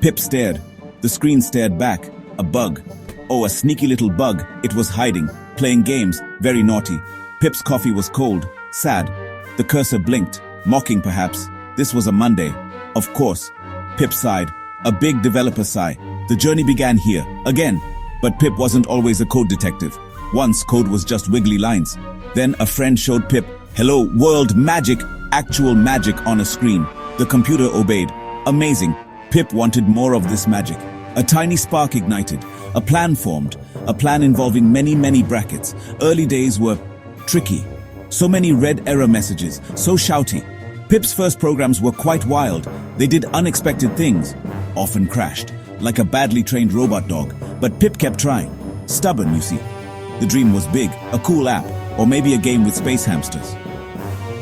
Pip stared. The screen stared back. A bug. Oh, a sneaky little bug. It was hiding, playing games, very naughty. Pip's coffee was cold, sad. The cursor blinked, mocking perhaps. This was a Monday. Of course. Pip sighed. A big developer sigh. The journey began here, again. But Pip wasn't always a code detective. Once, code was just wiggly lines. Then a friend showed Pip, hello, world magic, actual magic on a screen. The computer obeyed. Amazing. Pip wanted more of this magic. A tiny spark ignited. A plan formed. A plan involving many brackets. Early days were tricky. So many red error messages, so shouty. Pip's first programs were quite wild. They did unexpected things. Often crashed, like a badly trained robot dog. But Pip kept trying. Stubborn, you see. The dream was big, a cool app, or maybe a game with space hamsters.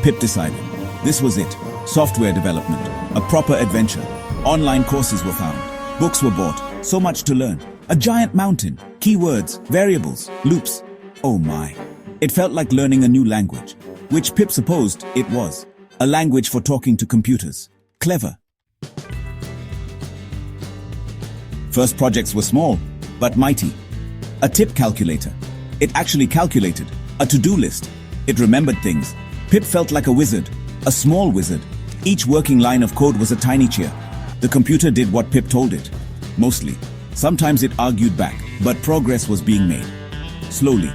Pip decided. This was it. Software development. A proper adventure. Online courses were found. Books were bought. So much to learn. A giant mountain. Keywords, variables, loops. Oh my. It felt like learning a new language, which Pip supposed it was. A language for talking to computers. Clever. First projects were small, but mighty. A tip calculator. It actually calculated. A to-do list. It remembered things. Pip felt like a wizard. A small wizard. Each working line of code was a tiny cheer. The computer did what Pip told it. Mostly. Sometimes it argued back, but progress was being made. Slowly.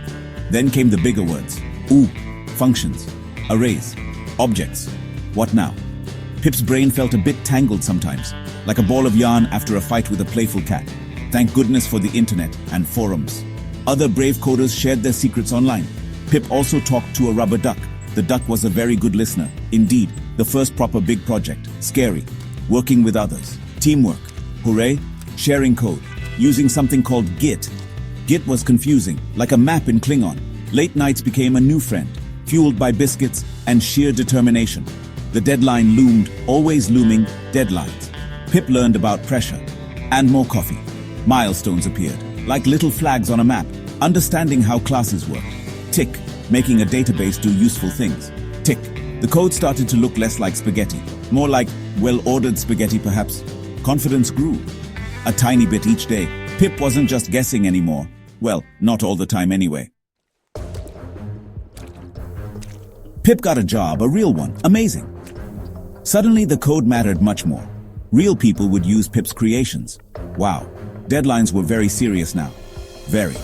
Then came the bigger words. Ooh, functions, arrays, objects. What now? Pip's brain felt a bit tangled sometimes, like a ball of yarn after a fight with a playful cat. Thank goodness for the internet and forums. Other brave coders shared their secrets online. Pip also talked to a rubber duck. The duck was a very good listener. Indeed, the first proper big project. Scary. Working with others. Teamwork. Hooray. Sharing code. Using something called Git. Git was confusing, like a map in Klingon. Late nights became a new friend, fueled by biscuits and sheer determination. The deadline loomed, always looming, deadlines. Pip learned about pressure. And more coffee. Milestones appeared, like little flags on a map, understanding how classes worked. Tick, making a database do useful things. Tick. The code started to look less like spaghetti, more like well-ordered spaghetti perhaps. Confidence grew. A tiny bit each day. Pip wasn't just guessing anymore. Well, not all the time anyway. Pip got a job, a real one. Amazing. Suddenly the code mattered much more. Real people would use Pip's creations. Wow. Deadlines were very serious now. Very.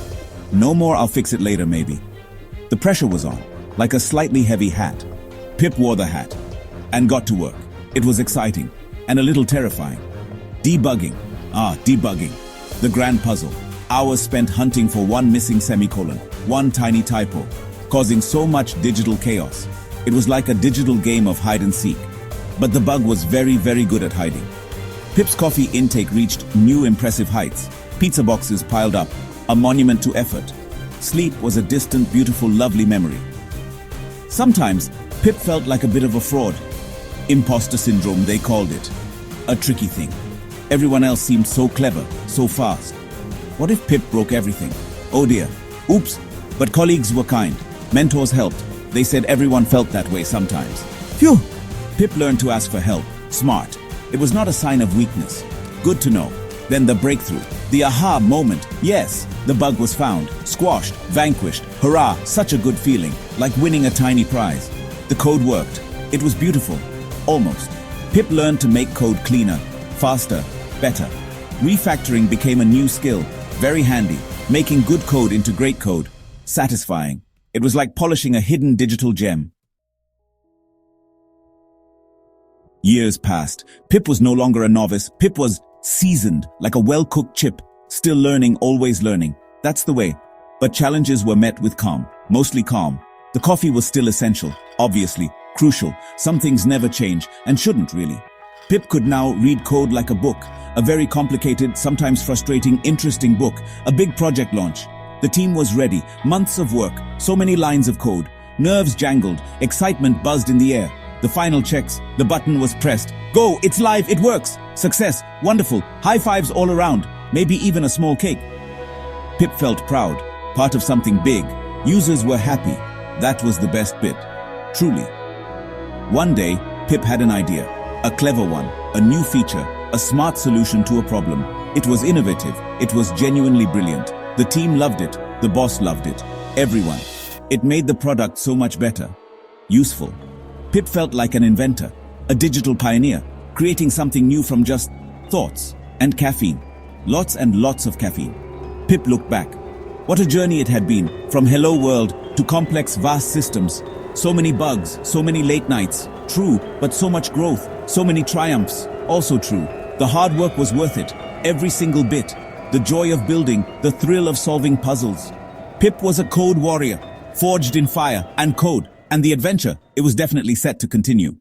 No more I'll fix it later maybe. The pressure was on, like a slightly heavy hat. Pip wore the hat and got to work. It was exciting and a little terrifying. Debugging. Debugging. The grand puzzle. Hours spent hunting for one missing semicolon, one tiny typo, causing so much digital chaos. It was like a digital game of hide and seek. But the bug was very good at hiding. Pip's coffee intake reached new impressive heights. Pizza boxes piled up, a monument to effort. Sleep was a distant, beautiful, lovely memory. Sometimes, Pip felt like a bit of a fraud. Imposter syndrome, they called it. A tricky thing. Everyone else seemed so clever, so fast. What if Pip broke everything? Oh dear. Oops. But colleagues were kind. Mentors helped. They said everyone felt that way sometimes. Phew! Pip learned to ask for help. Smart. It was not a sign of weakness. Good to know. Then the breakthrough. The aha moment. Yes, the bug was found. Squashed. Vanquished. Hurrah! Such a good feeling. Like winning a tiny prize. The code worked. It was beautiful. Almost. Pip learned to make code cleaner, faster, better. Refactoring became a new skill. Very handy. Making good code into great code. Satisfying. It was like polishing a hidden digital gem. Years passed. Pip was no longer a novice. Pip was seasoned, like a well-cooked chip. Still learning, always learning. That's the way. But challenges were met with calm. Mostly calm. The coffee was still essential. Obviously. Crucial. Some things never change, and shouldn't really. Pip could now read code like a book. A very complicated, sometimes frustrating, interesting book. A big project launch. The team was ready. Months of work. So many lines of code. Nerves jangled. Excitement buzzed in the air. The final checks. The button was pressed. Go! It's live! It works! Success! Wonderful! High fives all around. Maybe even a small cake. Pip felt proud. Part of something big. Users were happy. That was the best bit. Truly. One day, Pip had an idea. A clever one. A new feature. A smart solution to a problem. It was innovative. It was genuinely brilliant. The team loved it. The boss loved it. Everyone. It made the product so much better. Useful. Pip felt like an inventor, a digital pioneer, creating something new from just thoughts and caffeine. Lots and lots of caffeine. Pip looked back. What a journey it had been, from hello world to complex vast systems. So many bugs, so many late nights. True, but so much growth, so many triumphs. Also true. The hard work was worth it. Every single bit. The joy of building, the thrill of solving puzzles. Pip was a code warrior, forged in fire and code, and the adventure, it was definitely set to continue.